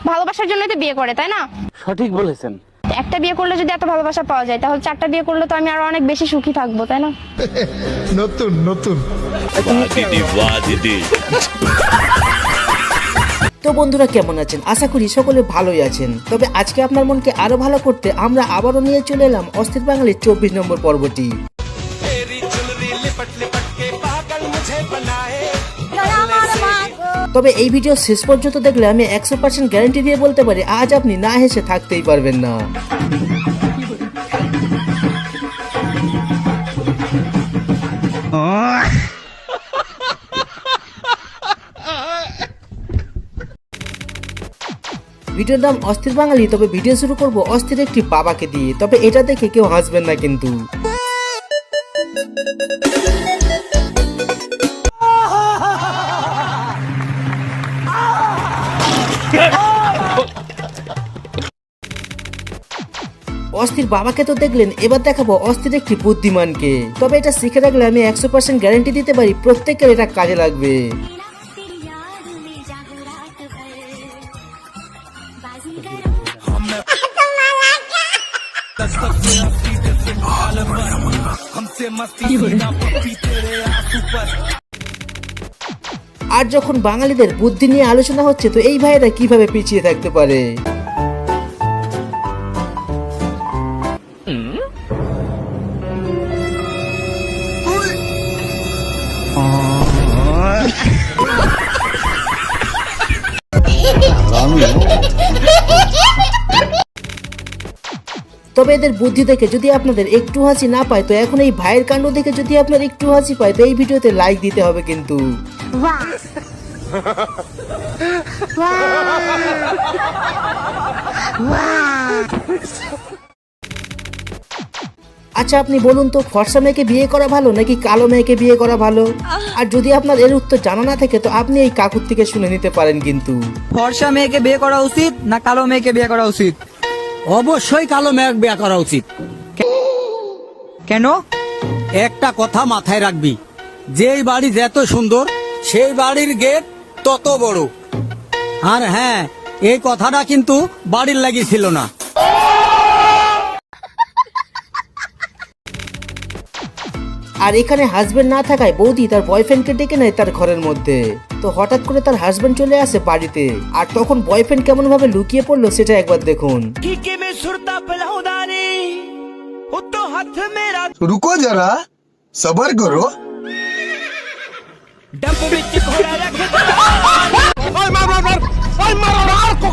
ভালোবাসার জন্যই তো বিয়ে করে, তাই না? সঠিক বলেছেন। একটা বিয়ে করলে যদি এত ভালোবাসা পাওয়া যায়, তাহলে 4টা বিয়ে করলে তো আমি আরো অনেক বেশি সুখী থাকবো, তাই না? নতুন নতুন। তো বন্ধুরা কেমন আছেন? আশা করি সকলে ভালোই আছেন। তবে আজকে আপনার মনকে আরো ভালো করতে আমরা আবারও নিয়ে চলে এলাম অস্থির বাঙালির 24 নম্বর পর্বটি। তবে এই ভিডিও শেষ পর্যন্ত দেখলে আমি 100% গ্যারান্টি দিয়ে বলতে পারি আজ আপনি না হেসে থাকতেই পারবেন না। ভিডিওর নাম অস্থির বাঙালি। তবে ভিডিও শুরু করব অস্থির একটি বাবাকে দিয়ে। তবে এটা দেখে কেউ হাসবেন না কিন্তু। অস্থির বাবাকে তো দেখলেন, এবার দেখাবো অস্থির একটি বুদ্ধিমানকে। তবে এটা শিখে রাখলে আমি 100% গ্যারান্টি দিতে পারি প্রত্যেকের এটা কাজে লাগবে। আর যখন বাঙালিদের বুদ্ধি নিয়ে আলোচনা হচ্ছে, তো এই ভাইয়েরা কিভাবে পিছিয়ে থাকতে পারে? তবে এদের বুদ্ধি দেখে যদি আপনাদের একটু হাসি না পায়, তো এখন এই ভাইয়ের কাণ্ড দেখে যদি আপনার একটু হাসি পায়, তো এই ভিডিওতে লাইক দিতে হবে কিন্তু। আচ্ছা আপনি বলুন তো, ফর্সা মেয়েকে বিয়ে করা ভালো নাকি কালো মেয়েকে বিয়ে করা ভালো? আর যদি আপনার এর উত্তর জানা না থাকে, তো আপনি এই কাকুর থেকে শুনে নিতে পারেন কিন্তু। ফর্সা মেয়েকে বিয়ে করা উচিত না কালো মেয়েকে বিয়ে করা উচিত? অবশ্যই কালো মেয়ে বিয়ে করা উচিত। কেন? একটা কথা মাথায় রাখবি, যেই বাড়ি যত সুন্দর সেই বাড়ির গেট তত বড়। আর হ্যাঁ, এই কথাটা কিন্তু বাড়ির লাগি ছিল না। আর এখানে হাজবেন্ড না থাকায় বৌদি তার বয়ফ্রেন্ডকে ডেকে নেয় তার ঘরের মধ্যে। তো হঠাৎ করে তার হাজবেন্ড চলে আসে বাড়িতে, আর তখন বয়ফ্রেন্ড কেমন ভাবে লুকিয়ে পড়লো সেটা একবার দেখুন। रुको जरा सबर करो।